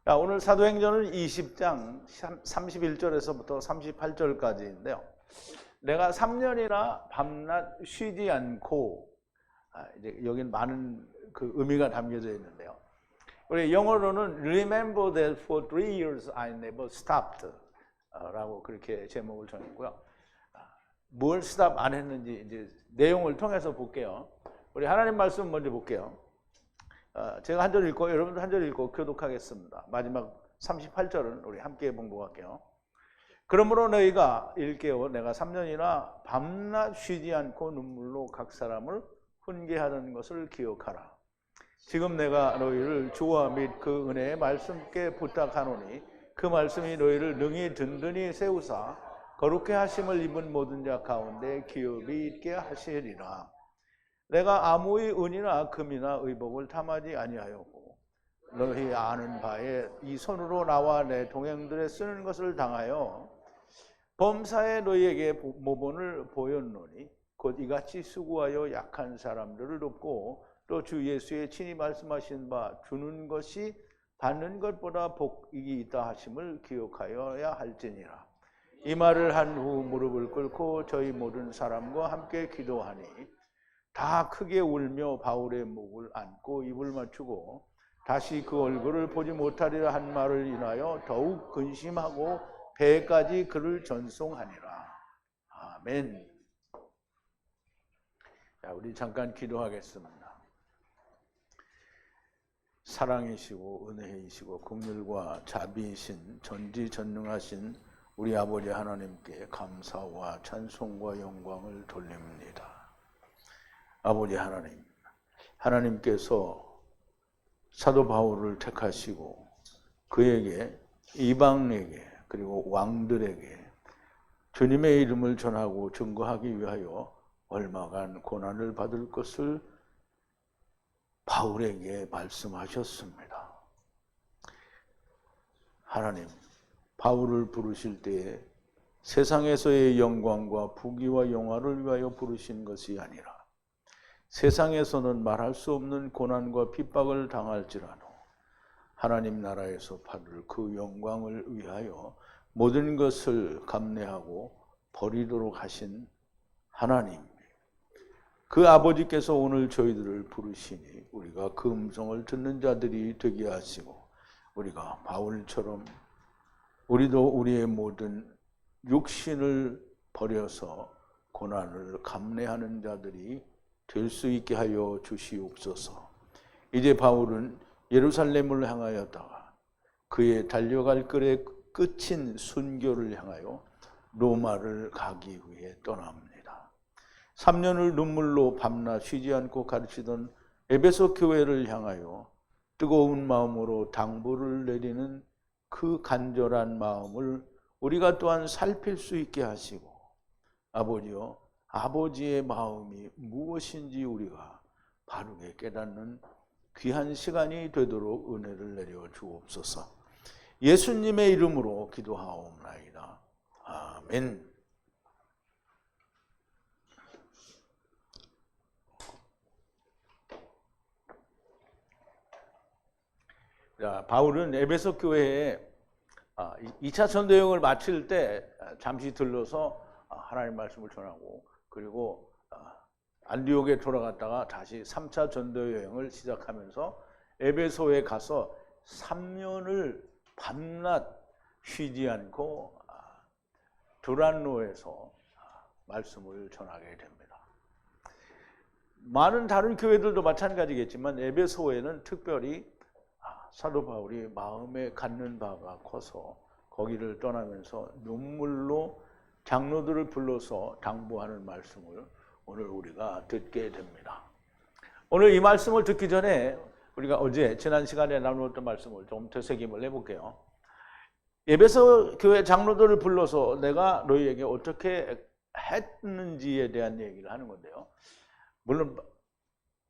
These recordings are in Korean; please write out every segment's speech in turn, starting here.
자, 오늘 사도행전은 20장 31절에서부터 38절까지인데요. 내가 3년이나 밤낮 쉬지 않고, 이제 여긴 많은 그 의미가 담겨져 있는데요. 우리 영어로는 Remember that for 3 years I never stopped 라고 그렇게 제목을 정했고요. 뭘 스탑 안 했는지 이제 내용을 통해서 볼게요. 우리 하나님 말씀 먼저 볼게요. 제가 한 절 읽고 여러분도 한 절 읽고 교독하겠습니다. 마지막 38절은 우리 함께 봉독할게요. 그러므로 너희가 일깨워 내가 3년이나 밤낮 쉬지 않고 눈물로 각 사람을 훈계하는 것을 기억하라. 지금 내가 너희를 주와 및 그 은혜의 말씀께 부탁하노니 그 말씀이 너희를 능히 든든히 세우사 거룩해 하심을 입은 모든 자 가운데 기업이 있게 하시리라. 내가 아무의 은이나 금이나 의복을 탐하지 아니하였고 너희 아는 바에 이 손으로 나와 내 동행들에 쓰는 것을 당하여 범사에 너희에게 모본을 보였노니 곧 이같이 수고하여 약한 사람들을 돕고 또 주 예수의 친히 말씀하신 바 주는 것이 받는 것보다 복이 있다 하심을 기억하여야 할지니라. 이 말을 한 후 무릎을 꿇고 저희 모든 사람과 함께 기도하니 다 크게 울며 바울의 목을 안고 입을 맞추고 다시 그 얼굴을 보지 못하리라 한 말을 인하여 더욱 근심하고 배까지 그를 전송하니라. 아멘. 자, 우리 잠깐 기도하겠습니다. 사랑이시고 은혜이시고 긍휼과 자비이신 전지전능하신 우리 아버지 하나님께 감사와 찬송과 영광을 돌립니다. 아버지 하나님, 하나님께서 사도 바울을 택하시고 그에게 이방에게 그리고 왕들에게 주님의 이름을 전하고 증거하기 위하여 얼마간 고난을 받을 것을 바울에게 말씀하셨습니다. 하나님, 바울을 부르실 때에 세상에서의 영광과 부귀와 영화를 위하여 부르신 것이 아니라 세상에서는 말할 수 없는 고난과 핍박을 당할지라도 하나님 나라에서 받을 그 영광을 위하여 모든 것을 감내하고 버리도록 하신 하나님, 그 아버지께서 오늘 저희들을 부르시니 우리가 그 음성을 듣는 자들이 되게 하시고 우리가 바울처럼 우리도 우리의 모든 육신을 버려서 고난을 감내하는 자들이 될 수 있게 하여 주시옵소서. 이제 바울은 예루살렘을 향하였다가 그의 달려갈 길의 끝인 순교를 향하여 로마를 가기 위해 떠납니다. 3년을 눈물로 밤낮 쉬지 않고 가르치던 에베소 교회를 향하여 뜨거운 마음으로 당부를 내리는 그 간절한 마음을 우리가 또한 살필 수 있게 하시고 아버지여, 아버지의 마음이 무엇인지 우리가 바르게 깨닫는 귀한 시간이 되도록 은혜를 내려 주옵소서. 예수님의 이름으로 기도하옵나이다. 아멘. 자, 바울은 에베소 교회에 2차 전도 여행을 마칠 때 잠시 들러서 하나님 말씀을 전하고 그리고 안디옥에 돌아갔다가 다시 3차 전도 여행을 시작하면서 에베소에 가서 3년을 밤낮 쉬지 않고 두란노에서 말씀을 전하게 됩니다. 많은 다른 교회들도 마찬가지겠지만 에베소에는 특별히 사도 바울이 마음에 갖는 바가 커서 거기를 떠나면서 눈물로 장로들을 불러서 당부하는 말씀을 오늘 우리가 듣게 됩니다. 오늘 이 말씀을 듣기 전에 우리가 어제 지난 시간에 나누었던 말씀을 좀 되새김을 해볼게요. 에베소 교회 장로들을 불러서 내가 너희에게 어떻게 했는지에 대한 얘기를 하는 건데요. 물론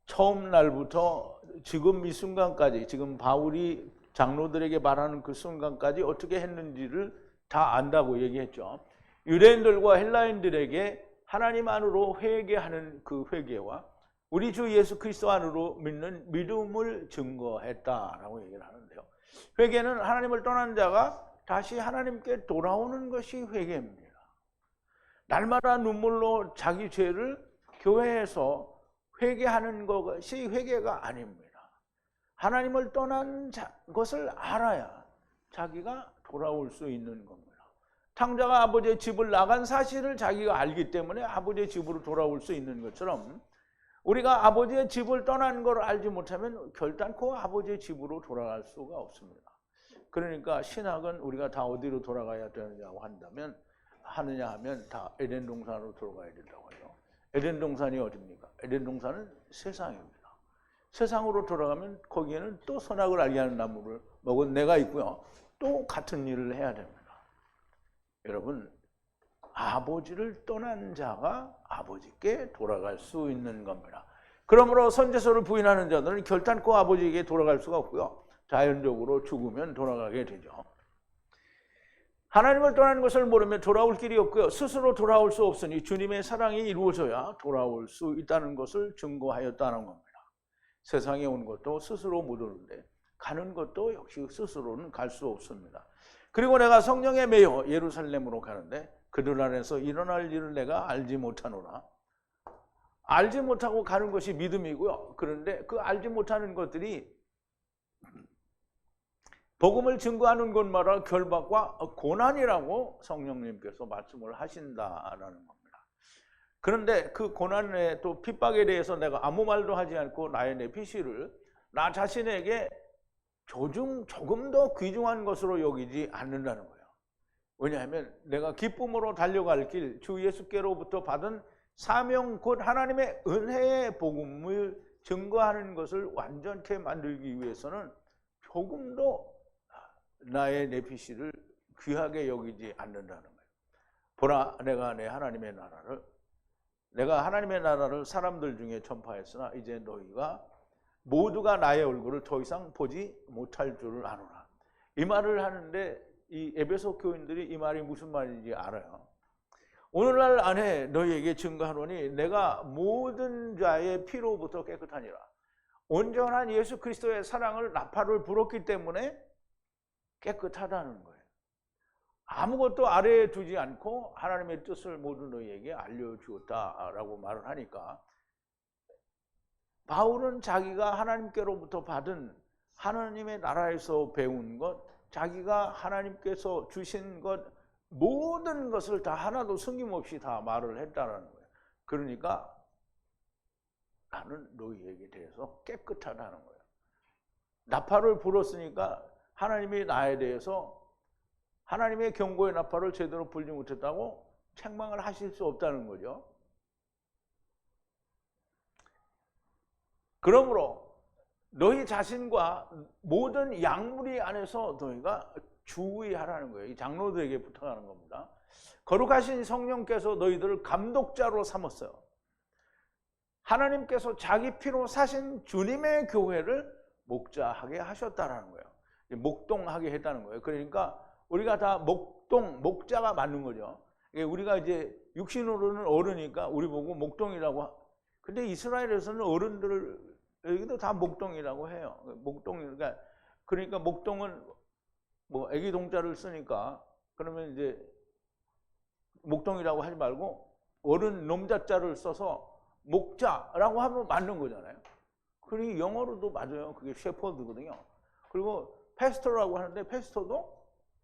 처음 날부터 지금 이 순간까지, 지금 바울이 장로들에게 말하는 그 순간까지 어떻게 했는지를 다 안다고 얘기했죠. 유대인들과 헬라인들에게 하나님 안으로 회개하는 그 회개와 우리 주 예수 그리스도 안으로 믿는 믿음을 증거했다라고 얘기를 하는데요. 회개는 하나님을 떠난 자가 다시 하나님께 돌아오는 것이 회개입니다. 날마다 눈물로 자기 죄를 교회에서 회개하는 것이 회개가 아닙니다. 하나님을 떠난 것을 알아야 자기가 돌아올 수 있는 겁니다. 탕자가 아버지의 집을 나간 사실을 자기가 알기 때문에 아버지의 집으로 돌아올 수 있는 것처럼 우리가 아버지의 집을 떠난 걸 알지 못하면 결단코 아버지의 집으로 돌아갈 수가 없습니다. 그러니까 신학은 우리가 다 어디로 돌아가야 되느냐고 한다면 하느냐 하면 다 에덴 동산으로 돌아가야 된다고 해요. 에덴 동산이 어디입니까? 에덴 동산은 세상입니다. 세상으로 돌아가면 거기에는 또 선악을 알게 하는 나무를 먹은 내가 있고요. 또 같은 일을 해야 됩니다. 여러분, 아버지를 떠난 자가 아버지께 돌아갈 수 있는 겁니다. 그러므로 선지서를 부인하는 자들은 결단코 아버지에게 돌아갈 수가 없고요. 자연적으로 죽으면 돌아가게 되죠. 하나님을 떠나는 것을 모르면 돌아올 길이 없고요. 스스로 돌아올 수 없으니 주님의 사랑이 이루어져야 돌아올 수 있다는 것을 증거하였다는 겁니다. 세상에 온 것도 스스로 못 오는데 가는 것도 역시 스스로는 갈 수 없습니다. 그리고 내가 성령에 매여 예루살렘으로 가는데 그들 안에서 일어날 일을 내가 알지 못하노라. 알지 못하고 가는 것이 믿음이고요. 그런데 그 알지 못하는 것들이 복음을 증거하는 것마다 결박과 고난이라고 성령님께서 말씀을 하신다라는 겁니다. 그런데 그 고난에 또 핍박에 대해서 내가 아무 말도 하지 않고 나의 내피시를 나 자신에게 조금 더 귀중한 것으로 여기지 않는다는 거예요. 왜냐하면 내가 기쁨으로 달려갈 길, 주 예수께로부터 받은 사명 곧 하나님의 은혜의 복음을 증거하는 것을 완전케 만들기 위해서는 조금 더 나의 내피시를 귀하게 여기지 않는다는 거예요. 보라, 내가 하나님의 나라를 사람들 중에 전파했으나 이제 너희가 모두가 나의 얼굴을 더 이상 보지 못할 줄을 아노라. 이 말을 하는데 이 에베소 교인들이 이 말이 무슨 말인지 알아요. 오늘날 안에 너희에게 증거하노니 내가 모든 자의 피로부터 깨끗하니라. 온전한 예수 그리스도의 사랑을 나팔을 불었기 때문에 깨끗하다는 거예요. 아무것도 아래에 두지 않고 하나님의 뜻을 모두 너희에게 알려주었다라고 말을 하니까 바울은 자기가 하나님께로부터 받은 하나님의 나라에서 배운 것, 자기가 하나님께서 주신 것 모든 것을 다 하나도 숨김없이 다 말을 했다는 거예요. 그러니까 나는 너희에게 대해서 깨끗하다는 거예요. 나팔을 불었으니까 하나님이 나에 대해서 하나님의 경고의 나팔을 제대로 불지 못했다고 책망을 하실 수 없다는 거죠. 그러므로 너희 자신과 모든 양무리 안에서 너희가 주의하라는 거예요. 이 장로들에게 부탁하는 겁니다. 거룩하신 성령께서 너희들을 감독자로 삼았어요. 하나님께서 자기 피로 사신 주님의 교회를 목자하게 하셨다는 거예요. 목동하게 했다는 거예요. 그러니까 우리가 다 목자가 맞는 거죠. 우리가 이제 육신으로는 어른이니까 우리 보고 목동이라고. 근데 이스라엘에서는 어른들을 여기도 다 목동이라고 해요. 그러니까 목동은 뭐 아기 동자를 쓰니까 그러면 이제 목동이라고 하지 말고 어른 놈자자를 써서 목자라고 하면 맞는 거잖아요. 그러니 영어로도 맞아요. 그게 셰퍼드거든요. 그리고 패스터라고 하는데 패스터도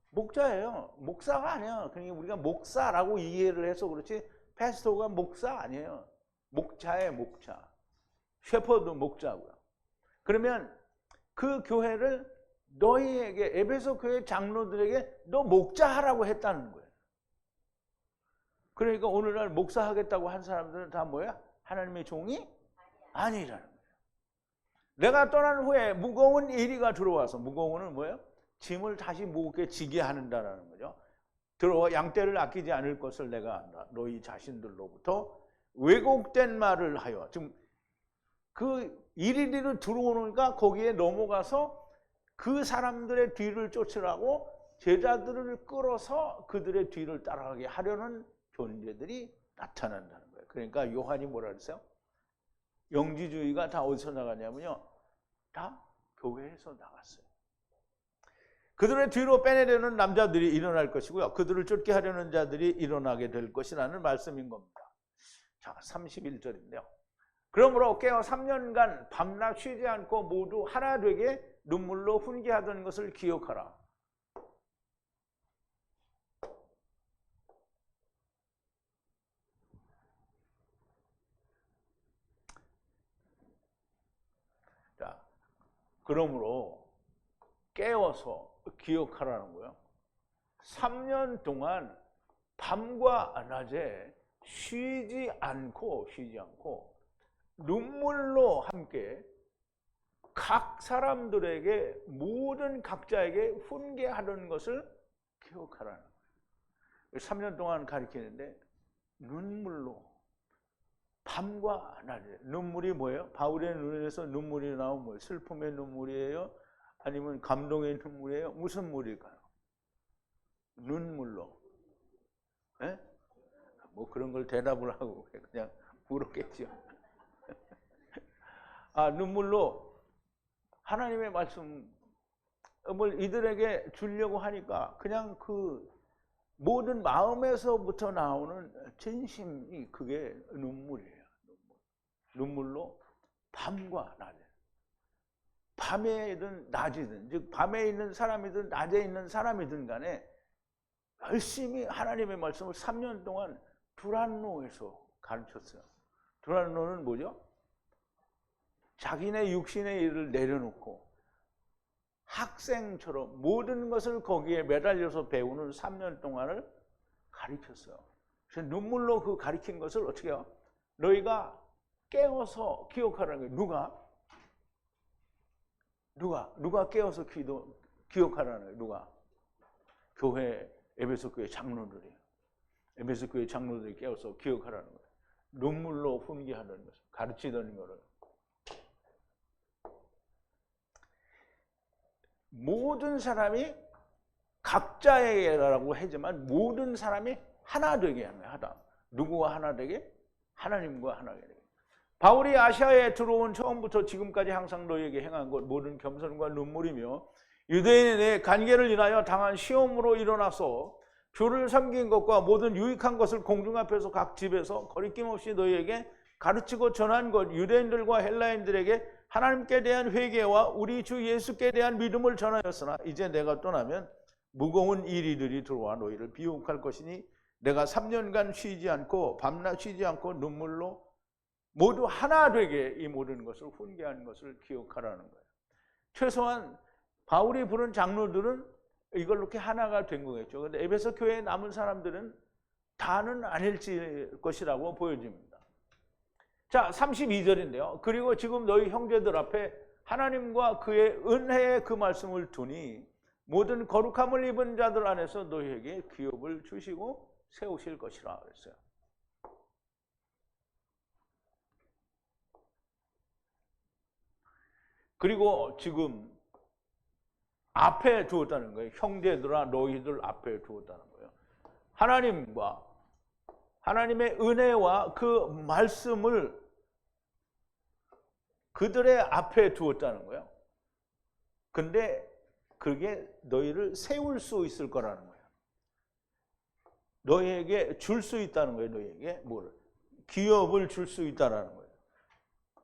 목자예요. 목사가 아니야. 그러니까 우리가 목사라고 이해를 해서 그렇지 패스터가 목사 아니에요. 목자예요, 목자. 셰퍼드 목자고요. 그러면 그 교회를 너희에게 에베소 교회 장로들에게 너 목자하라고 했다는 거예요. 그러니까 오늘날 목사하겠다고 한 사람들은 다 뭐야? 하나님의 종이 아니라는 거예요. 내가 떠난 후에 무거운 이리가 들어와서, 무거운은 뭐예요? 짐을 다시 무겁게 지게 하는다는 거죠. 들어와 양떼를 아끼지 않을 것을 내가 안다. 너희 자신들로부터 왜곡된 말을 하여. 지금 그 이리로 들어오니까 거기에 넘어가서 그 사람들의 뒤를 쫓으라고 제자들을 끌어서 그들의 뒤를 따라가게 하려는 존재들이 나타난다는 거예요. 그러니까 요한이 뭐라 그랬어요? 영지주의가 다 어디서 나갔냐면요, 다 교회에서 나갔어요. 그들의 뒤로 빼내려는 남자들이 일어날 것이고요, 그들을 쫓게 하려는 자들이 일어나게 될 것이라는 말씀인 겁니다. 자, 31절인데요. 그러므로 깨어 3년간 밤낮 쉬지 않고 모두 하나 되게 눈물로 훈계하던 것을 기억하라. 자, 그러므로 깨어서 기억하라는 거예요. 3년 동안 밤과 낮에 쉬지 않고 눈물로 함께 각 사람들에게, 모든 각자에게 훈계하는 것을 기억하라는 거예요. 3년 동안 가르치는데 눈물로, 밤과 낮에. 눈물이 뭐예요? 바울의 눈에서 눈물이 나오면 뭐예요? 슬픔의 눈물이에요? 아니면 감동의 눈물이에요? 무슨 눈물일까요? 눈물로. 에? 뭐 그런 걸 대답을 하고 그냥 물었겠죠. 눈물로 하나님의 말씀을 이들에게 주려고 하니까 그냥 그 모든 마음에서부터 나오는 진심이, 그게 눈물이에요. 눈물로 밤과 낮에. 밤에든 낮이든, 즉 밤에 있는 사람이든 낮에 있는 사람이든 간에 열심히 하나님의 말씀을 3년 동안 두란노에서 가르쳤어요. 두란노는 뭐죠? 자기네 육신의 일을 내려놓고 학생처럼 모든 것을 거기에 매달려서 배우는 3년 동안을 가르쳤어요. 그래서 눈물로 그 가르친 것을 어떻게 해요? 너희가 깨어서 기억하라는 거예요. 누가 깨어서 기억하라는 거예요? 누가? 교회, 에베소 교회 장로들이에요. 에베소 교회 장로들이 깨어서 기억하라는 거예요. 눈물로 훈계하는 것을, 가르치던 거를. 모든 사람이 각자에게라고 하지만 모든 사람이 하나 되게 하는 거예요. 하나. 누구와 하나 되게? 하나님과 하나 되게. 바울이 아시아에 들어온 처음부터 지금까지 항상 너희에게 행한 것 모든 겸손과 눈물이며 유대인의 관계를 인하여 당한 시험으로 일어나서 주를 섬긴 것과 모든 유익한 것을 공중 앞에서 각 집에서 거리낌 없이 너희에게 가르치고 전한 것, 유대인들과 헬라인들에게 하나님께 대한 회개와 우리 주 예수께 대한 믿음을 전하였으나 이제 내가 떠나면 무거운 이리들이 들어와 너희를 비옥할 것이니 내가 3년간 쉬지 않고 밤낮 쉬지 않고 눈물로 모두 하나 되게 이 모든 것을 훈계한 것을 기억하라는 거예요. 최소한 바울이 부른 장로들은 이걸 이렇게 하나가 된 거겠죠. 그런데 에베소 교회에 남은 사람들은 다는 아닐지 것이라고 보여집니다. 자, 32절인데요. 그리고 지금 너희 형제들 앞에 하나님과 그의 은혜의 그 말씀을 두니 모든 거룩함을 입은 자들 안에서 너희에게 기업을 주시고 세우실 것이라 그랬어요. 그리고 지금 앞에 두었다는 거예요. 형제들아 너희들 앞에 두었다는 거예요. 하나님과 하나님의 은혜와 그 말씀을 그들의 앞에 두었다는 거예요. 근데 그게 너희를 세울 수 있을 거라는 거예요. 너희에게 줄 수 있다는 거예요. 너희에게 뭐를? 기업을 줄 수 있다는 거예요.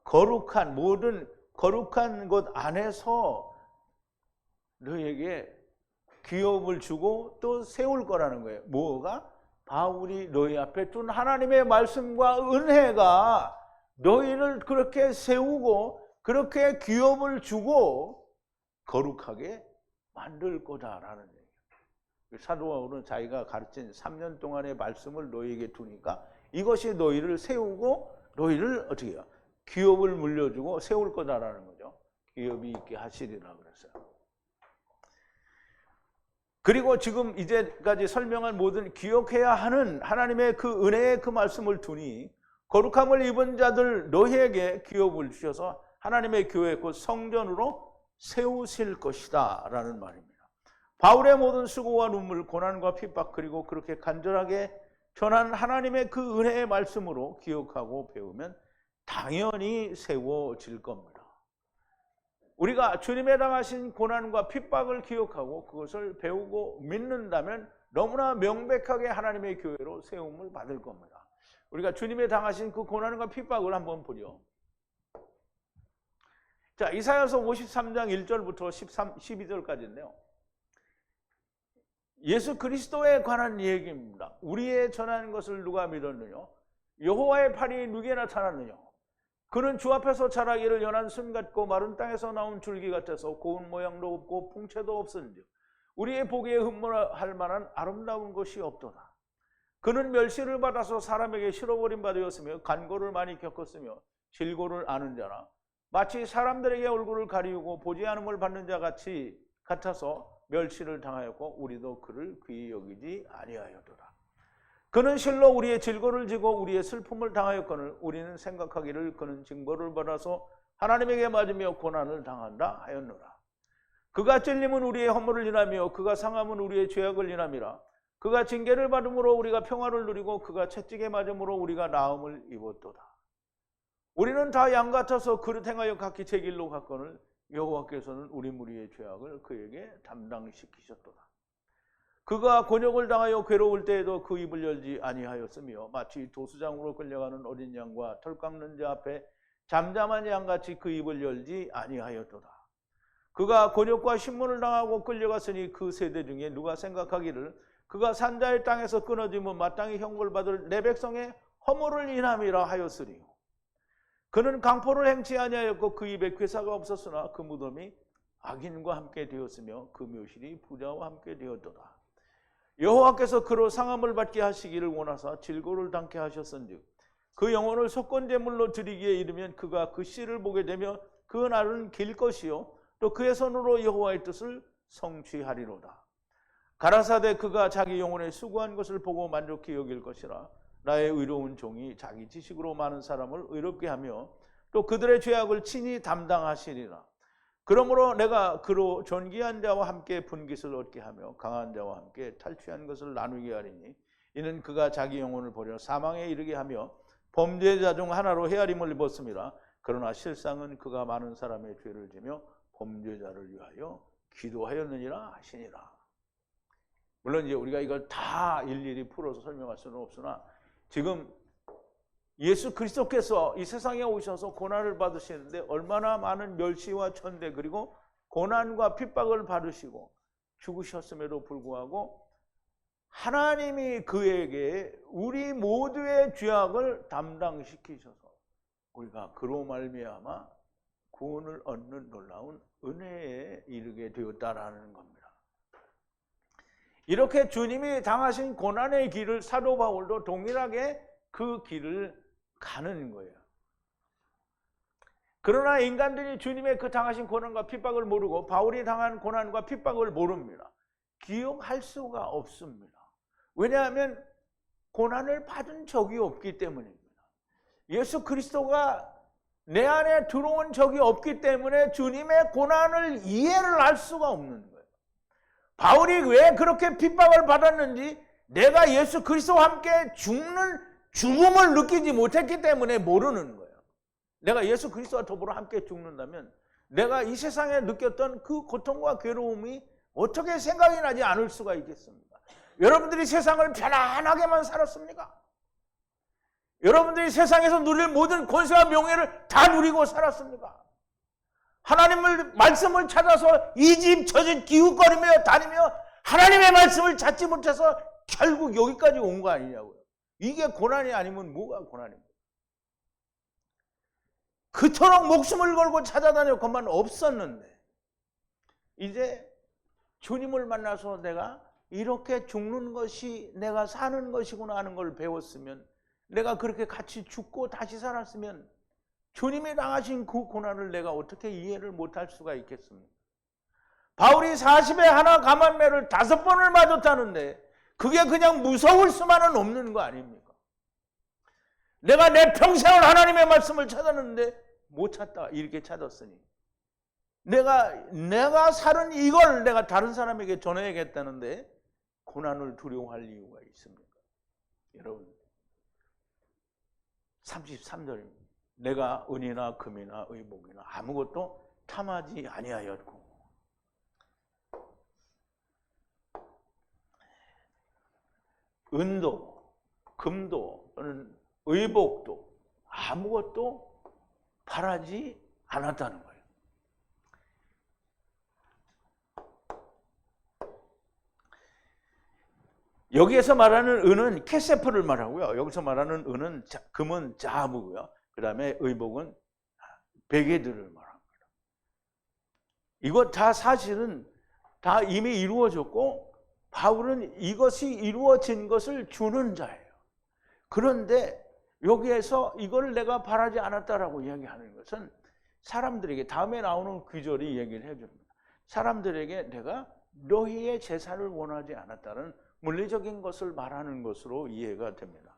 거룩한 모든 거룩한 것 안에서 너희에게 기업을 주고 또 세울 거라는 거예요. 뭐가? 바울이 너희 앞에 둔 하나님의 말씀과 은혜가 너희를 그렇게 세우고 그렇게 기업을 주고 거룩하게 만들 거다라는 얘기예요. 사도 바울은 자기가 가르친 3년 동안의 말씀을 너희에게 두니까 이것이 너희를 세우고 너희를 어떻게 해요? 기업을 물려주고 세울 거다라는 거죠. 기업이 있게 하시리라 그랬어요. 그리고 지금 이제까지 설명한 모든 기억해야 하는 하나님의 그 은혜의 그 말씀을 두니 거룩함을 입은 자들 너희에게 기업을 주셔서 하나님의 교회 곧 성전으로 세우실 것이다 라는 말입니다. 바울의 모든 수고와 눈물, 고난과 핍박 그리고 그렇게 간절하게 전한 하나님의 그 은혜의 말씀으로 기억하고 배우면 당연히 세워질 겁니다. 우리가 주님에 당하신 고난과 핍박을 기억하고 그것을 배우고 믿는다면 너무나 명백하게 하나님의 교회로 세움을 받을 겁니다. 우리가 주님에 당하신 그 고난과 핍박을 한번 보죠. 자, 이사야서 53장 1절부터 12절까지인데요. 예수 그리스도에 관한 얘기입니다. 우리의 전하는 것을 누가 믿었느냐? 여호와의 팔이 누구에 나타났느냐? 그는 주 앞에서 자라기를 연한 순 같고 마른 땅에서 나온 줄기 같아서 고운 모양도 없고 풍채도 없은즉 우리의 보기에 흠모할 만한 아름다운 것이 없도다. 그는 멸시를 받아서 사람에게 실어버린 바 되었으며 간고를 많이 겪었으며 질고를 아는 자라 마치 사람들에게 얼굴을 가리우고 보지 않음을 받는 자 같아서 멸시를 당하였고 우리도 그를 귀히 여기지 아니하였도다. 그는 실로 우리의 질고를 지고 우리의 슬픔을 당하였거늘 우리는 생각하기를 그는 징벌을 받아서 하나님에게 맞으며 고난을 당한다 하였노라. 그가 찔림은 우리의 허물을 인하며 그가 상함은 우리의 죄악을 인함이라. 그가 징계를 받음으로 우리가 평화를 누리고 그가 채찍에 맞음으로 우리가 나음을 입었도다. 우리는 다 양 같아서 그릇 행하여 각기 제 길로 갔거늘 여호와께서는 우리 무리의 죄악을 그에게 담당시키셨도다. 그가 곤욕을 당하여 괴로울 때에도 그 입을 열지 아니하였으며 마치 도수장으로 끌려가는 어린 양과 털 깎는 자 앞에 잠잠한 양같이 그 입을 열지 아니하였도다. 그가 곤욕과 신문을 당하고 끌려갔으니 그 세대 중에 누가 생각하기를 그가 산자의 땅에서 끊어지면 마땅히 형벌받을 내 백성의 허물을 인함이라 하였으리요. 그는 강포를 행치 아니하였고 그 입에 괴사가 없었으나 그 무덤이 악인과 함께 되었으며 그 묘실이 부자와 함께 되었도다. 여호와께서 그로 상함을 받게 하시기를 원하사 질고를 당케 하셨은즉 그 영혼을 속건제물로 드리기에 이르면 그가 그 씨를 보게 되며 그 날은 길 것이요 또 그의 손으로 여호와의 뜻을 성취하리로다. 가라사대 그가 자기 영혼의 수고한 것을 보고 만족히 여길 것이라. 나의 의로운 종이 자기 지식으로 많은 사람을 의롭게 하며 또 그들의 죄악을 친히 담당하시리라. 그러므로 내가 그로 존귀한 자와 함께 분깃을 얻게 하며 강한 자와 함께 탈취한 것을 나누게 하리니 이는 그가 자기 영혼을 버려 사망에 이르게 하며 범죄자 중 하나로 헤아림을 입었음이라. 그러나 실상은 그가 많은 사람의 죄를 지며 범죄자를 위하여 기도하였느니라 하시니라. 물론 이제 우리가 이걸 다 일일이 풀어서 설명할 수는 없으나 지금 예수 그리스도께서 이 세상에 오셔서 고난을 받으시는데 얼마나 많은 멸시와 천대 그리고 고난과 핍박을 받으시고 죽으셨음에도 불구하고 하나님이 그에게 우리 모두의 죄악을 담당시키셔서 우리가 그로 말미암아 구원을 얻는 놀라운 은혜에 이르게 되었다라는 겁니다. 이렇게 주님이 당하신 고난의 길을 사도 바울도 동일하게 그 길을 가는 거예요. 그러나 인간들이 주님의 그 당하신 고난과 핍박을 모르고 바울이 당한 고난과 핍박을 모릅니다. 기억할 수가 없습니다. 왜냐하면 고난을 받은 적이 없기 때문입니다. 예수 그리스도가 내 안에 들어온 적이 없기 때문에 주님의 고난을 이해를 할 수가 없는 거예요. 바울이 왜 그렇게 핍박을 받았는지 내가 예수 그리스도와 함께 죽음을 느끼지 못했기 때문에 모르는 거예요. 내가 예수 그리스도와 더불어 함께 죽는다면 내가 이 세상에 느꼈던 그 고통과 괴로움이 어떻게 생각이 나지 않을 수가 있겠습니까? 여러분들이 세상을 편안하게만 살았습니까? 여러분들이 세상에서 누릴 모든 권세와 명예를 다 누리고 살았습니까? 하나님의 말씀을 찾아서 이 집 저 집 기웃거리며 다니며 하나님의 말씀을 찾지 못해서 결국 여기까지 온 거 아니냐고요. 이게 고난이 아니면 뭐가 고난입니까? 그토록 목숨을 걸고 찾아다녔건만 없었는데 이제 주님을 만나서 내가 이렇게 죽는 것이 내가 사는 것이구나 하는 걸 배웠으면 내가 그렇게 같이 죽고 다시 살았으면 주님이 당하신 그 고난을 내가 어떻게 이해를 못할 수가 있겠습니까? 바울이 40에 하나 감한매를 5번을 맞았다는데 그게 그냥 무서울 수만은 없는 거 아닙니까? 내가 내 평생을 하나님의 말씀을 찾았는데 못 찾다 이렇게 찾았으니 내가 살은 이걸 내가 다른 사람에게 전해야겠다는데 고난을 두려워할 이유가 있습니까? 여러분 33절입니다. 내가 은이나 금이나 의복이나 아무것도 탐하지 아니하였고 은도 금도 또는 의복도 아무것도 바라지 않았다는 거예요. 여기에서 말하는 은은 케세프를 말하고요. 여기서 말하는 은은 금은 자하부고요. 그 다음에 의복은 베개들을 말합니다. 이것 다 사실은 다 이미 이루어졌고 바울은 이것이 이루어진 것을 주는 자예요. 그런데 여기에서 이걸 내가 바라지 않았다라고 이야기하는 것은 사람들에게 다음에 나오는 구절이 얘기를 해줍니다. 사람들에게 내가 너희의 재산을 원하지 않았다는 물리적인 것을 말하는 것으로 이해가 됩니다.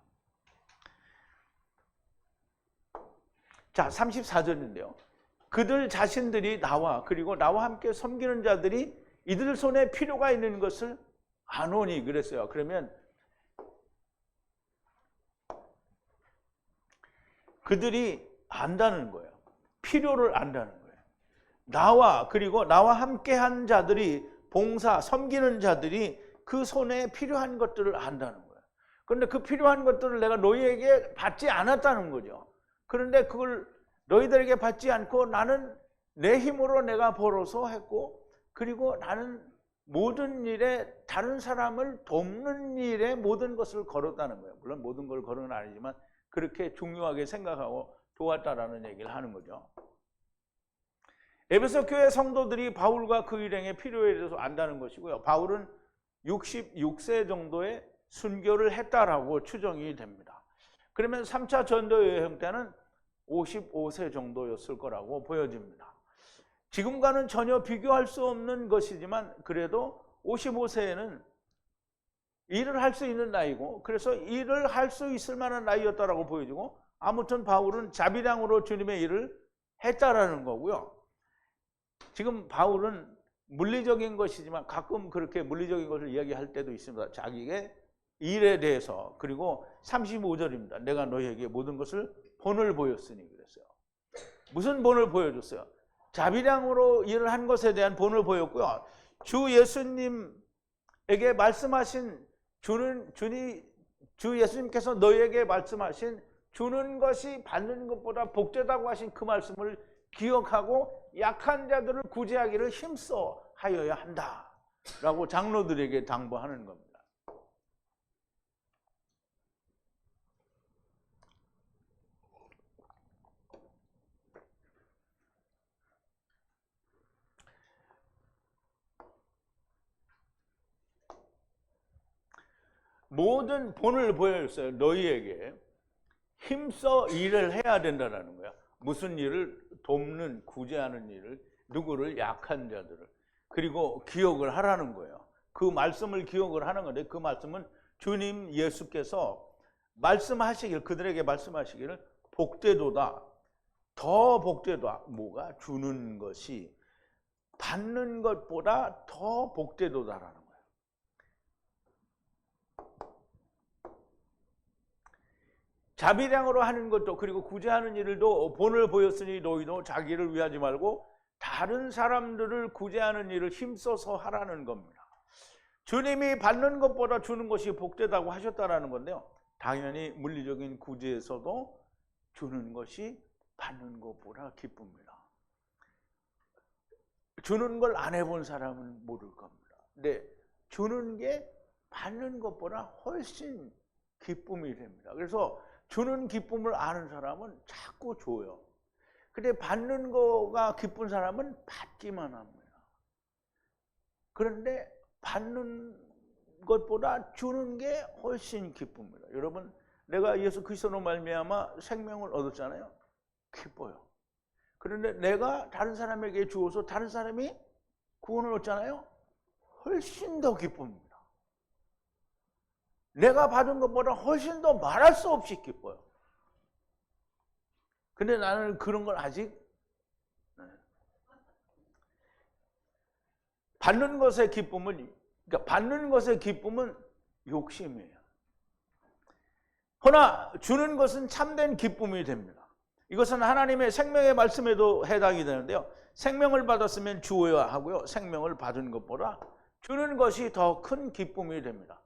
자, 34절인데요. 그들 자신들이 그리고 나와 함께 섬기는 자들이 이들 손에 필요가 있는 것을 아노니 그랬어요. 그러면 그들이 안다는 거예요. 필요를 안다는 거예요. 그리고 나와 함께한 자들이 섬기는 자들이 그 손에 필요한 것들을 안다는 거예요. 그런데 그 필요한 것들을 내가 너희에게 받지 않았다는 거죠. 그런데 그걸 너희들에게 받지 않고 나는 내 힘으로 내가 벌어서 했고 그리고 나는 모든 일에 다른 사람을 돕는 일에 모든 것을 걸었다는 거예요. 물론 모든 걸 걸은 건 아니지만 그렇게 중요하게 생각하고 도왔다라는 얘기를 하는 거죠. 에베소 교회 성도들이 바울과 그 일행의 필요에 대해서 안다는 것이고요. 바울은 66세 정도의 순교를 했다라고 추정이 됩니다. 그러면 3차 전도 여행 때는 55세 정도였을 거라고 보여집니다. 지금과는 전혀 비교할 수 없는 것이지만 그래도 55세에는 일을 할 수 있는 나이고 그래서 일을 할 수 있을 만한 나이였다라고 보여지고 아무튼 바울은 자비량으로 주님의 일을 했다라는 거고요. 지금 바울은 물리적인 것이지만 가끔 그렇게 물리적인 것을 이야기할 때도 있습니다. 자기의 일에 대해서. 그리고 35절입니다. 내가 너희에게 모든 것을 본을 보였으니 그랬어요. 무슨 본을 보여줬어요? 자비량으로 일을 한 것에 대한 본을 보였고요. 주 예수님에게 말씀하신 주 예수님께서 너희에게 말씀하신 주는 것이 받는 것보다 복되다고 하신 그 말씀을 기억하고 약한 자들을 구제하기를 힘써 하여야 한다라고 장로들에게 당부하는 겁니다. 모든 본을 보였어요. 너희에게 힘써 일을 해야 된다는 거야. 무슨 일을? 돕는, 구제하는 일을, 누구를? 약한 자들을. 그리고 기억을 하라는 거예요. 그 말씀을 기억을 하는 건데 그 말씀은 주님 예수께서 그들에게 말씀하시기를 복되도다. 더 복되도다. 뭐가? 주는 것이 받는 것보다 더 복되도다라는 거예요. 자비량으로 하는 것도 그리고 구제하는 일도 본을 보였으니 너희도 자기를 위하지 말고 다른 사람들을 구제하는 일을 힘써서 하라는 겁니다. 주님이 받는 것보다 주는 것이 복되다고 하셨다라는 건데요. 당연히 물리적인 구제에서도 주는 것이 받는 것보다 기쁩니다. 주는 걸 안 해본 사람은 모를 겁니다. 근데 주는 게 받는 것보다 훨씬 기쁨이 됩니다. 그래서 주는 기쁨을 아는 사람은 자꾸 줘요. 근데 받는 거가 기쁜 사람은 받기만 합니다. 그런데 받는 것보다 주는 게 훨씬 기쁩니다. 여러분, 내가 예수 그리스도로 말미암아 생명을 얻었잖아요. 기뻐요. 그런데 내가 다른 사람에게 주어서 다른 사람이 구원을 얻잖아요. 훨씬 더 기쁩니다. 내가 받은 것보다 훨씬 더 말할 수 없이 기뻐요. 근데 나는 그런 걸 아직 받는 것의 기쁨은 욕심이에요. 그러나 주는 것은 참된 기쁨이 됩니다. 이것은 하나님의 생명의 말씀에도 해당이 되는데요. 생명을 받았으면 주어야 하고요. 생명을 받은 것보다 주는 것이 더 큰 기쁨이 됩니다.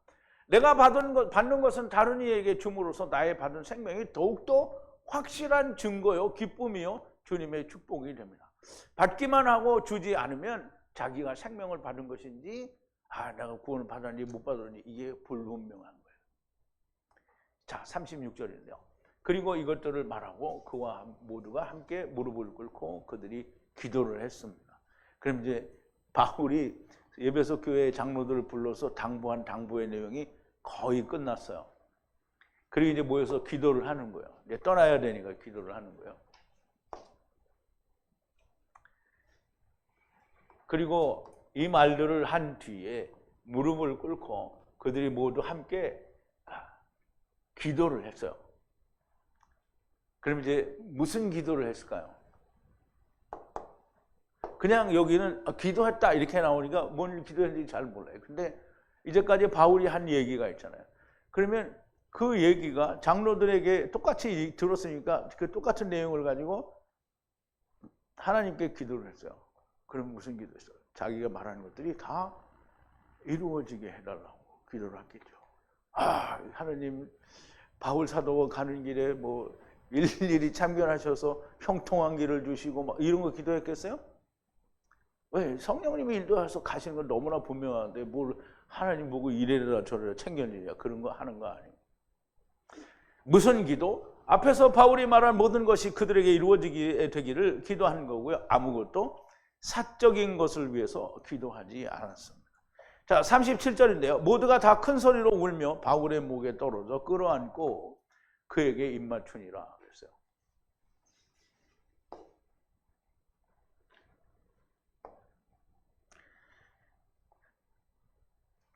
내가 받는 것은 다른 이에게 줌으로써 나의 받은 생명이 더욱더 확실한 증거요, 기쁨이요, 주님의 축복이 됩니다. 받기만 하고 주지 않으면 자기가 생명을 받은 것인지 내가 구원을 받았는지 못 받았는지 이게 불분명한 거예요. 자, 36절인데요. 그리고 이것들을 말하고 그와 모두가 함께 무릎을 꿇고 그들이 기도를 했습니다. 그럼 이제 바울이 에베소 교회 장로들을 불러서 당부한 당부의 내용이 거의 끝났어요. 그리고 이제 모여서 기도를 하는 거예요. 이제 떠나야 되니까 기도를 하는 거예요. 그리고 이 말들을 한 뒤에 무릎을 꿇고 그들이 모두 함께 기도를 했어요. 그럼 이제 무슨 기도를 했을까요? 그냥 여기는 기도했다 이렇게 나오니까 뭔 기도했는지 잘 몰라요. 근데 이제까지 바울이 한 얘기가 있잖아요. 그러면 그 얘기가 장로들에게 똑같이 들었으니까 그 똑같은 내용을 가지고 하나님께 기도를 했어요. 그럼 무슨 기도했어요? 자기가 말하는 것들이 다 이루어지게 해달라고 기도를 했겠죠. 하나님, 바울 사도가 가는 길에 뭐 일일이 참견하셔서 형통한 길을 주시고 막 이런 거 기도했겠어요? 왜? 성령님이 인도해서 가시는 건 너무나 분명한데 뭘 하나님 보고 이래라 저래라 챙겨내냐 그런 거 하는 거 아니에요. 무슨 기도? 앞에서 바울이 말한 모든 것이 그들에게 이루어지게 되기를 기도하는 거고요. 아무것도 사적인 것을 위해서 기도하지 않았습니다. 자, 37절인데요. 모두가 다 큰 소리로 울며 바울의 목에 떨어져 끌어안고 그에게 입맞추니라 그랬어요.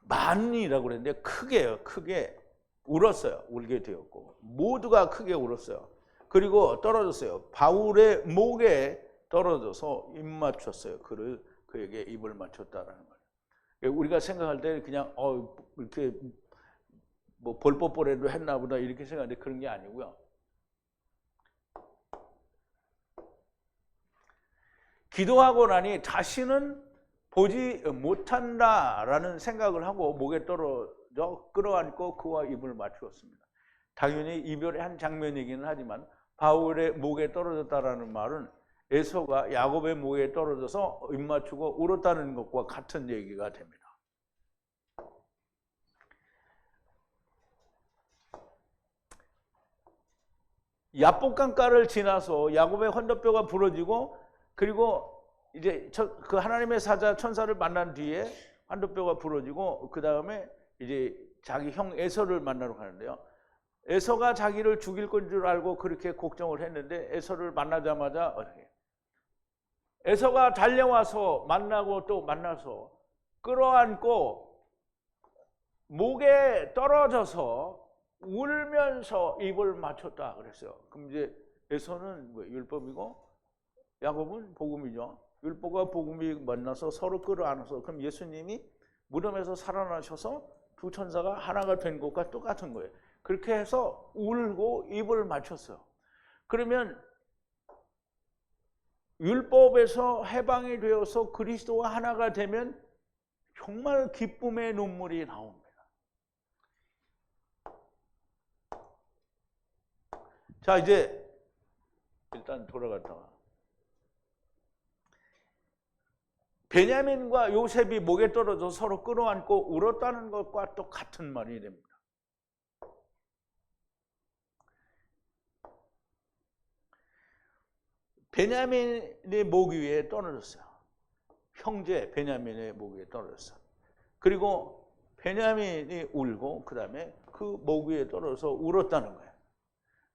많이라고 그랬는데 크게 울었어요. 울게 되었고 모두가 크게 울었어요. 그리고 떨어졌어요. 바울의 목에 떨어져서 입 맞췄어요. 그에게 입을 맞췄다라는 거예요. 우리가 생각할 때 그냥 이렇게 뭐 볼뽀뽀라도 했나 보다 이렇게 생각하는데 그런 게 아니고요. 기도하고 나니 다시는 보지 못한다라는 생각을 하고 목에 떨어져 끌어안고 그와 입을 맞추었습니다. 당연히 이별의 한 장면이기는 하지만 바울의 목에 떨어졌다라는 말은 에서가 야곱의 목에 떨어져서 입 맞추고 울었다는 것과 같은 얘기가 됩니다. 야복강가를 지나서 야곱의 헌터뼈가 부러지고 그리고 이제 그 하나님의 사자 천사를 만난 뒤에 헌터뼈가 부러지고 그 다음에 이제 자기 형 에서를 만나러 가는데요. 에서가 자기를 죽일 건 줄 알고 그렇게 걱정을 했는데 에서를 만나자마자 어떻게? 에서가 달려와서 만나고 또 만나서 끌어안고 목에 떨어져서 울면서 입을 맞췄다 그랬어요. 그럼 이제 에서는 율법이고 야곱은 복음이죠. 율법과 복음이 만나서 서로 끌어안아서 그럼 예수님이 무덤에서 살아나셔서 두 천사가 하나가 된 것과 똑같은 거예요. 그렇게 해서 울고 입을 맞췄어요. 그러면 율법에서 해방이 되어서 그리스도와 하나가 되면 정말 기쁨의 눈물이 나옵니다. 자, 이제 일단 돌아갔다가 베냐민과 요셉이 목에 떨어져 서로 끌어안고 울었다는 것과 똑같은 말이 됩니다. 베냐민의 목 위에 떨어졌어요. 형제 베냐민의 목 위에 떨어졌어요. 그리고 베냐민이 울고 그 다음에 그 목 위에 떨어져서 울었다는 거예요.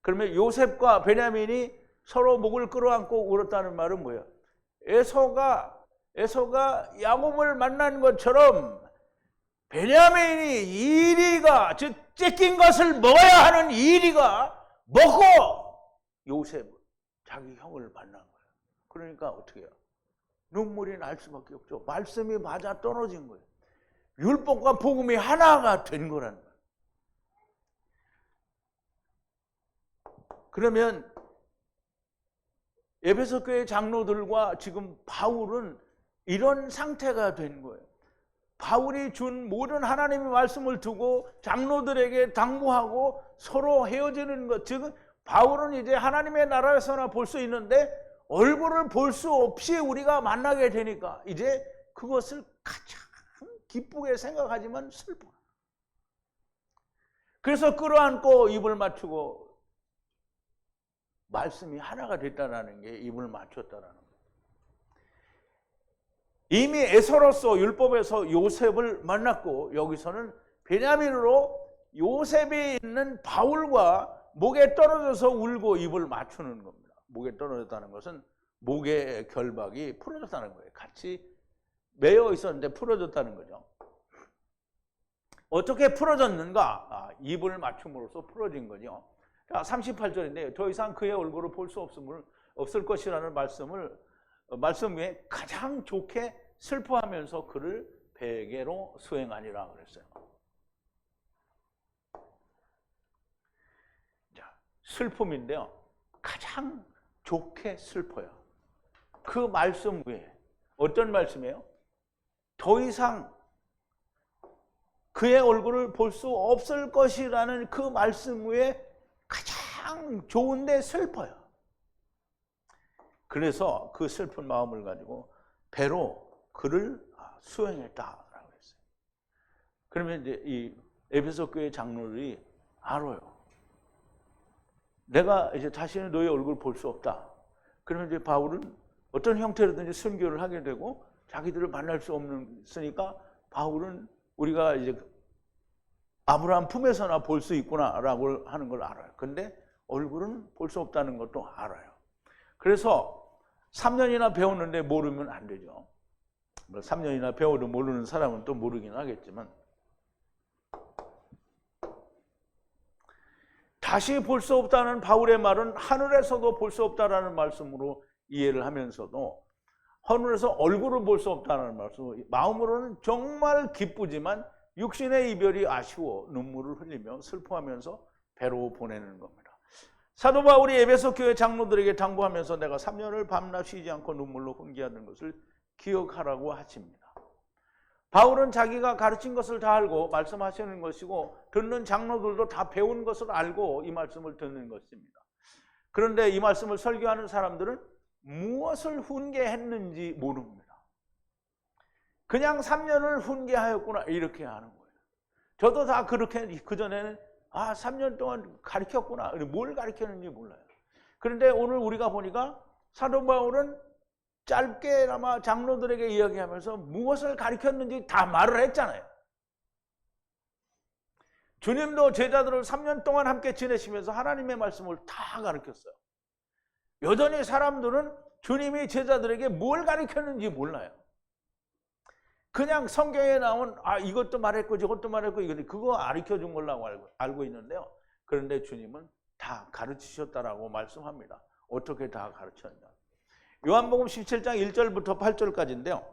그러면 요셉과 베냐민이 서로 목을 끌어안고 울었다는 말은 뭐예요? 에서가 야곱을 만난 것처럼 베냐민이 이리가 즉 찢긴 것을 먹어야 하는 이리가 먹고 요셉 자기 형을 만난 거예요. 그러니까 어떻게 해요? 눈물이 날 수밖에 없죠. 말씀이 맞아 떨어진 거예요. 율법과 복음이 하나가 된 거라는 거예요. 그러면 에베소 교회 장로들과 지금 바울은 이런 상태가 된 거예요. 바울이 준 모든 하나님의 말씀을 두고 장로들에게 당부하고 서로 헤어지는 것. 즉 바울은 이제 하나님의 나라에서나 볼 수 있는데 얼굴을 볼 수 없이 우리가 만나게 되니까 이제 그것을 가장 기쁘게 생각하지만 슬퍼. 그래서 끌어안고 입을 맞추고 말씀이 하나가 됐다라는 게 입을 맞췄다라는 거예요. 이미 에서로서 율법에서 요셉을 만났고 여기서는 베냐민으로 요셉이 있는 바울과 목에 떨어져서 울고 입을 맞추는 겁니다. 목에 떨어졌다는 것은 목의 결박이 풀어졌다는 거예요. 같이 매여 있었는데 풀어졌다는 거죠. 어떻게 풀어졌는가? 입을 맞춤으로써 풀어진 거죠. 38절인데 더 이상 그의 얼굴을 볼 수 없을 것이라는 말씀에 가장 좋게 슬퍼하면서 그를 베개로 수행하니라 그랬어요. 자, 슬픔인데요. 가장 좋게 슬퍼요. 그 말씀 위에 어떤 말씀이에요? 더 이상 그의 얼굴을 볼 수 없을 것이라는 그 말씀 위에 가장 좋은데 슬퍼요. 그래서 그 슬픈 마음을 가지고 배로 그를 수행했다라고 했어요. 그러면 이제 이 에베소 교회 장로들이 알아요. 내가 이제 다시는 너의 얼굴을 볼 수 없다. 그러면 이제 바울은 어떤 형태로든지 순교를 하게 되고 자기들을 만날 수 없으니까 바울은 우리가 이제 아브라함 품에서나 볼 수 있구나라고 하는 걸 알아요. 근데 얼굴은 볼 수 없다는 것도 알아요. 그래서 3년이나 배웠는데 모르면 안 되죠. 3년이나 배워도 모르는 사람은 또 모르긴 하겠지만 다시 볼 수 없다는 바울의 말은 하늘에서도 볼 수 없다라는 말씀으로 이해를 하면서도 하늘에서 얼굴을 볼 수 없다는 말씀, 마음으로는 정말 기쁘지만 육신의 이별이 아쉬워 눈물을 흘리며 슬퍼하면서 배로 보내는 겁니다. 사도 바울이 에베소 교회 장로들에게 당부하면서 내가 3년을 밤낮 쉬지 않고 눈물로 훈계하는 것을 기억하라고 하십니다. 바울은 자기가 가르친 것을 다 알고 말씀하시는 것이고 듣는 장로들도 다 배운 것을 알고 이 말씀을 듣는 것입니다. 그런데 이 말씀을 설교하는 사람들은 무엇을 훈계했는지 모릅니다. 그냥 3년을 훈계하였구나 이렇게 하는 거예요. 저도 다 그렇게 그전에는 3년 동안 가르쳤구나. 뭘 가르쳤는지 몰라요. 그런데 오늘 우리가 보니까 사도 바울은 짧게나마 장로들에게 이야기하면서 무엇을 가르쳤는지 다 말을 했잖아요. 주님도 제자들을 3년 동안 함께 지내시면서 하나님의 말씀을 다 가르쳤어요. 여전히 사람들은 주님이 제자들에게 뭘 가르쳤는지 몰라요. 그냥 성경에 나온 이것도 말했고 저것도 말했고 그거 가르쳐준 걸로 알고 있는데요. 그런데 주님은 다 가르치셨다라고 말씀합니다. 어떻게 다 가르쳤냐. 요한복음 17장 1절부터 8절까지인데요.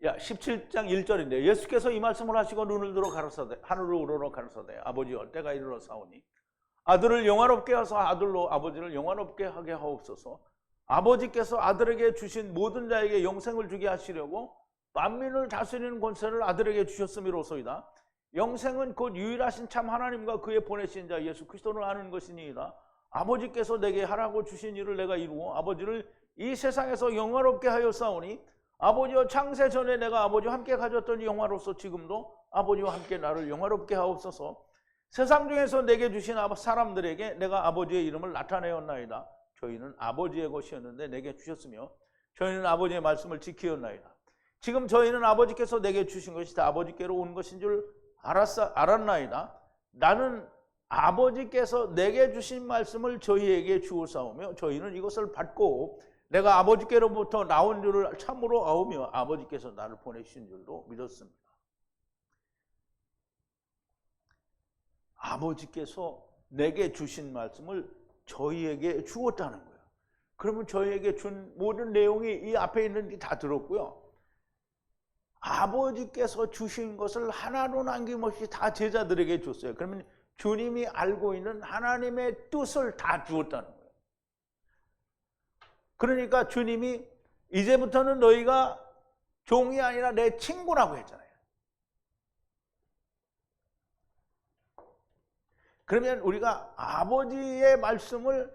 17장 1절인데 예수께서 이 말씀을 하시고 눈을 들어 가라사대 하늘로 우러러 가라사대 아버지여 때가 이르러 사오니 아들을 영화롭게 하사 아들로 아버지를 영화롭게 하게 하옵소서. 아버지께서 아들에게 주신 모든 자에게 영생을 주게 하시려고 만민을 다스리는 권세를 아들에게 주셨음이로소이다. 영생은 곧 유일하신 참 하나님과 그의 보내신 자 예수 그리스도를 아는 것이니이다. 아버지께서 내게 하라고 주신 일을 내가 이루어 아버지를 이 세상에서 영화롭게 하였사오니 아버지와 창세 전에 내가 아버지와 함께 가졌던 영화로서 지금도 아버지와 함께 나를 영화롭게 하옵소서. 세상 중에서 내게 주신 사람들에게 내가 아버지의 이름을 나타내었나이다. 저희는 아버지의 것이었는데 내게 주셨으며 저희는 아버지의 말씀을 지키었나이다. 지금 저희는 아버지께서 내게 주신 것이 다 아버지께로 온 것인 줄 알았나이다. 나는 아버지께서 내게 주신 말씀을 저희에게 주었사오며 저희는 이것을 받고 내가 아버지께로부터 나온 줄을 참으로 아오며 아버지께서 나를 보내신 줄도 믿었습니다. 아버지께서 내게 주신 말씀을 저희에게 주었다는 거예요. 그러면 저희에게 준 모든 내용이 이 앞에 있는 게 다 들었고요. 아버지께서 주신 것을 하나도 남김없이 다 제자들에게 줬어요. 그러면 주님이 알고 있는 하나님의 뜻을 다 주었다는 거예요. 그러니까 주님이 이제부터는 너희가 종이 아니라 내 친구라고 했잖아요. 그러면 우리가 아버지의 말씀을,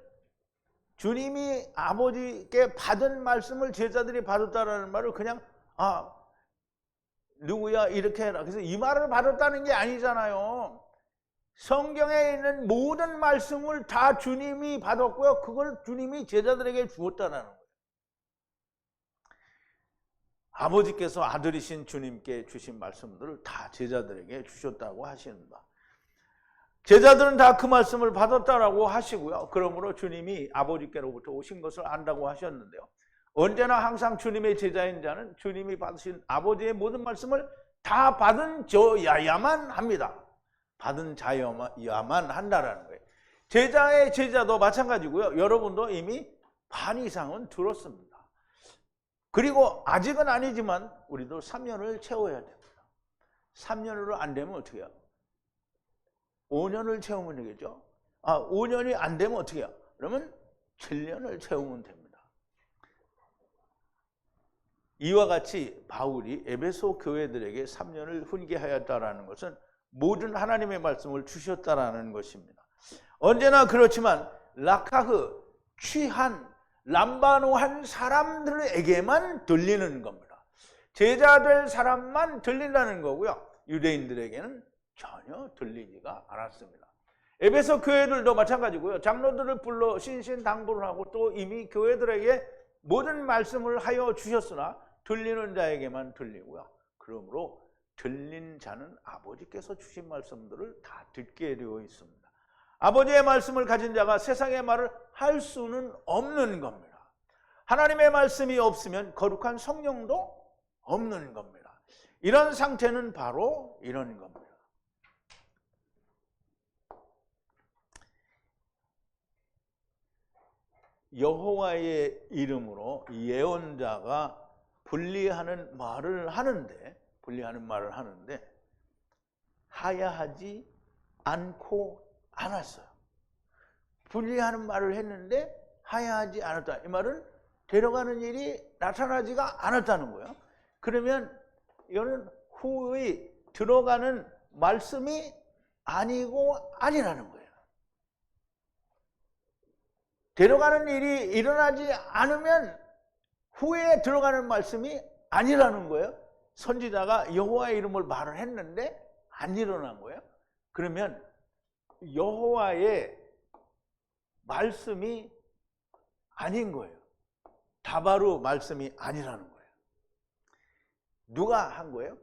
주님이 아버지께 받은 말씀을 제자들이 받았다라는 말을 그냥 누구야 이렇게 해라, 그래서 이 말을 받았다는 게 아니잖아요. 성경에 있는 모든 말씀을 다 주님이 받았고요, 그걸 주님이 제자들에게 주었다는 거예요. 아버지께서 아들이신 주님께 주신 말씀들을 다 제자들에게 주셨다고 하십니다. 제자들은 다 그 말씀을 받았다라고 하시고요. 그러므로 주님이 아버지께로부터 오신 것을 안다고 하셨는데요. 언제나 항상 주님의 제자인 자는 주님이 받으신 아버지의 모든 말씀을 다 받은 자야만 합니다. 받은 자야만 한다라는 거예요. 제자의 제자도 마찬가지고요. 여러분도 이미 반 이상은 들었습니다. 그리고 아직은 아니지만 우리도 3년을 채워야 됩니다. 3년으로 안 되면 어떻게 해요? 5년을 채우면 되겠죠? 5년이 안 되면 어떻게 해요? 그러면 7년을 채우면 됩니다. 이와 같이 바울이 에베소 교회들에게 3년을 훈계하였다라는 것은 모든 하나님의 말씀을 주셨다라는 것입니다. 언제나 그렇지만 라카흐, 취한, 람바노한 사람들에게만 들리는 겁니다. 제자 될 사람만 들린다는 거고요. 유대인들에게는 전혀 들리지가 않았습니다. 에베소 교회들도 마찬가지고요. 장로들을 불러 신신당부를 하고 또 이미 교회들에게 모든 말씀을 하여 주셨으나 들리는 자에게만 들리고요. 그러므로 들린 자는 아버지께서 주신 말씀들을 다 듣게 되어 있습니다. 아버지의 말씀을 가진 자가 세상의 말을 할 수는 없는 겁니다. 하나님의 말씀이 없으면 거룩한 성령도 없는 겁니다. 이런 상태는 바로 이런 겁니다. 여호와의 이름으로 예언자가 분리하는 말을 하는데 하야하지 않고 않았어요. 분리하는 말을 했는데 하야하지 않았다. 이 말은 데려가는 일이 나타나지가 않았다는 거예요. 그러면 이거는 후에 들어가는 말씀이 아니고 아니라는 거예요. 데려가는 일이 일어나지 않으면 후에 들어가는 말씀이 아니라는 거예요. 선지자가 여호와의 이름을 말을 했는데 안 일어난 거예요. 그러면 여호와의 말씀이 아닌 거예요. 다바로 말씀이 아니라는 거예요. 누가 한 거예요?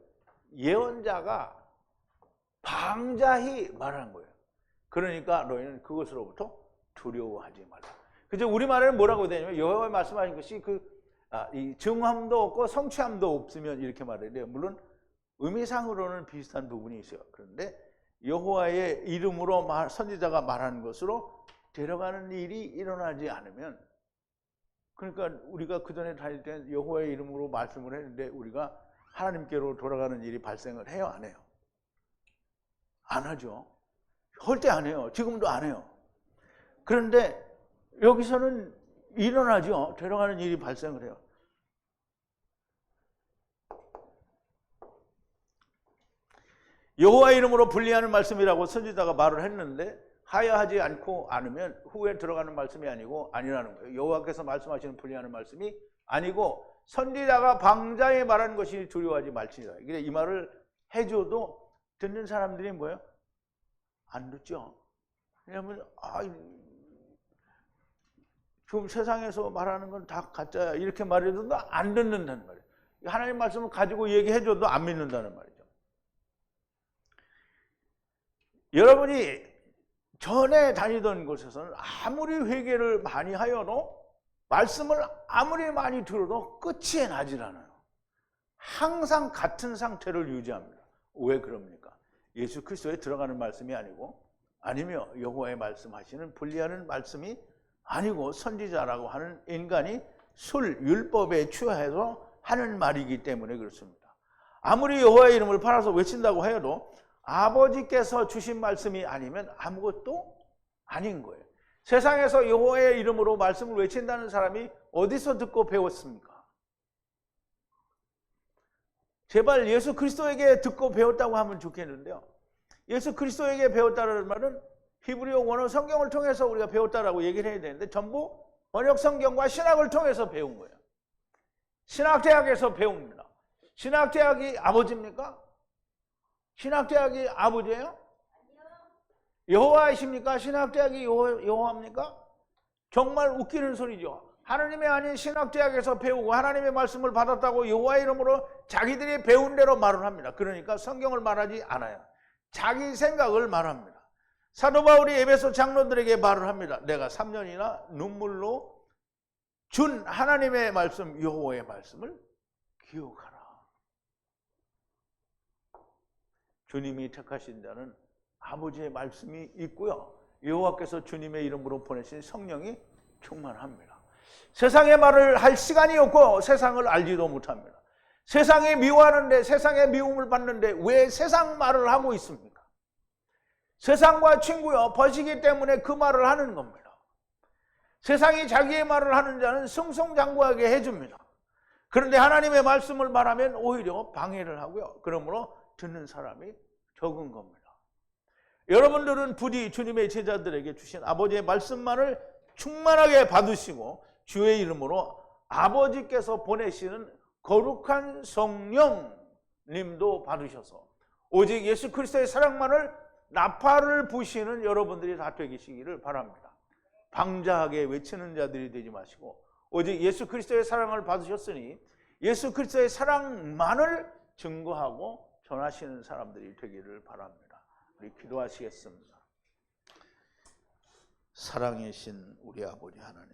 예언자가 방자히 말한 거예요. 그러니까 너희는 그것으로부터 두려워하지 말라. 그죠? 우리말에는 뭐라고 되냐면 여호와의 말씀하신 것이 이 증함도 없고 성취함도 없으면 이렇게 말해야 돼요. 물론 의미상으로는 비슷한 부분이 있어요. 그런데 여호와의 이름으로 선지자가 말하는 것으로 데려가는 일이 일어나지 않으면, 그러니까 우리가 그전에 다닐 때 여호와의 이름으로 말씀을 했는데 우리가 하나님께로 돌아가는 일이 발생을 해요, 안 해요? 안 하죠. 절대 안 해요. 지금도 안 해요. 그런데 여기서는 일어나죠. 데려가는 일이 발생을 해요. 여호와의 이름으로 분리하는 말씀이라고 선지자가 말을 했는데 하야하지 않고 않으면 후에 들어가는 말씀이 아니고 아니라는 거예요. 여호와께서 말씀하시는 분리하는 말씀이 아니고 선지자가 방자에 말한 것이 두려워하지 말지니라. 이 말을 해줘도 듣는 사람들이 뭐예요? 안 듣죠. 왜냐하면 지금 세상에서 말하는 건 다 가짜야 이렇게 말해도 안 듣는다는 말이에요. 하나님 말씀을 가지고 얘기해줘도 안 믿는다는 말이죠. 여러분이 전에 다니던 곳에서는 아무리 회개를 많이 하여도 말씀을 아무리 많이 들어도 끝이 나질 않아요. 항상 같은 상태를 유지합니다. 왜 그럽니까? 예수 그리스도에 들어가는 말씀이 아니고, 아니며 여호와의 말씀하시는 분리하는 말씀이 아니고 선지자라고 하는 인간이 율법에 취하해서 하는 말이기 때문에 그렇습니다. 아무리 여호와의 이름을 팔아서 외친다고 해도 아버지께서 주신 말씀이 아니면 아무것도 아닌 거예요. 세상에서 여호와의 이름으로 말씀을 외친다는 사람이 어디서 듣고 배웠습니까? 제발 예수 그리스도에게 듣고 배웠다고 하면 좋겠는데요. 예수 그리스도에게 배웠다는 말은 히브리어 원어 성경을 통해서 우리가 배웠다라고 얘기를 해야 되는데 전부 번역 성경과 신학을 통해서 배운 거예요. 신학대학에서 배웁니다. 신학대학이 아버지입니까? 신학대학이 아버지예요? 여호와이십니까? 신학대학이 여호와입니까? 정말 웃기는 소리죠. 하나님이 아닌 신학대학에서 배우고 하나님의 말씀을 받았다고 여호와의 이름으로 자기들이 배운 대로 말을 합니다. 그러니까 성경을 말하지 않아요. 자기 생각을 말합니다. 사도 바울이 에베소 장로들에게 말을 합니다. 내가 3년이나 눈물로 준 하나님의 말씀, 여호와의 말씀을 기억하라. 주님이 택하신 자는 아버지의 말씀이 있고요. 여호와께서 주님의 이름으로 보내신 성령이 충만합니다. 세상의 말을 할 시간이 없고 세상을 알지도 못합니다. 세상이 미워하는데, 세상의 미움을 받는데 왜 세상 말을 하고 있습니까? 세상과 친구요, 벗이기 때문에 그 말을 하는 겁니다. 세상이 자기의 말을 하는 자는 승승장구하게 해줍니다. 그런데 하나님의 말씀을 말하면 오히려 방해를 하고요. 그러므로 듣는 사람이 적은 겁니다. 여러분들은 부디 주님의 제자들에게 주신 아버지의 말씀만을 충만하게 받으시고 주의 이름으로 아버지께서 보내시는 거룩한 성령님도 받으셔서 오직 예수 그리스도의 사랑만을 나팔을 부시는 여러분들이 다 되시기를 바랍니다. 방자하게 외치는 자들이 되지 마시고 오직 예수 그리스도의 사랑을 받으셨으니 예수 그리스도의 사랑만을 증거하고 전하시는 사람들이 되기를 바랍니다. 우리 기도하시겠습니다. 사랑이신 우리 아버지 하나님,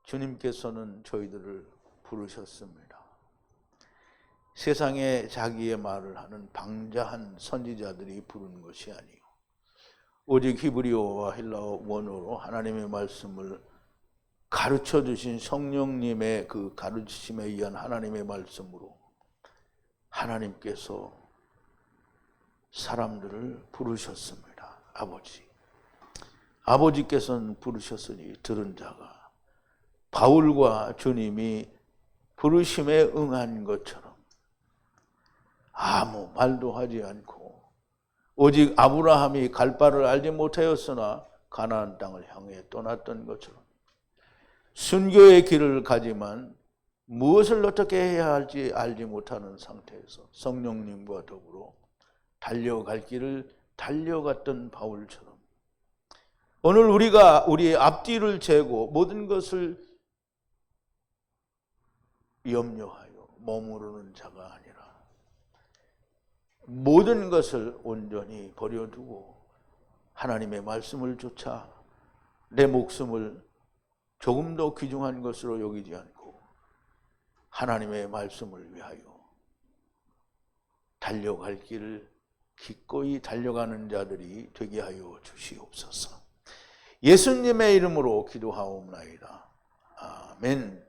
주님께서는 저희들을 부르셨습니다. 세상에 자기의 말을 하는 방자한 선지자들이 부르는 것이 아니요 오직 히브리어와 헬라어 원어로 하나님의 말씀을 가르쳐 주신 성령님의 그 가르치심에 의한 하나님의 말씀으로 하나님께서 사람들을 부르셨습니다. 아버지께서는 부르셨으니 들은 자가 바울과 주님이 부르심에 응한 것처럼 아무 말도 하지 않고 오직 아브라함이 갈 바를 알지 못하였으나 가나안 땅을 향해 떠났던 것처럼 순교의 길을 가지만 무엇을 어떻게 해야 할지 알지 못하는 상태에서 성령님과 더불어 달려갈 길을 달려갔던 바울처럼 오늘 우리가 우리의 앞뒤를 재고 모든 것을 염려하여 머무르는 자가 아니라 모든 것을 온전히 버려두고 하나님의 말씀을 쫓아 내 목숨을 조금 더 귀중한 것으로 여기지 않고 하나님의 말씀을 위하여 달려갈 길을 기꺼이 달려가는 자들이 되게 하여 주시옵소서. 예수님의 이름으로 기도하옵나이다. 아멘.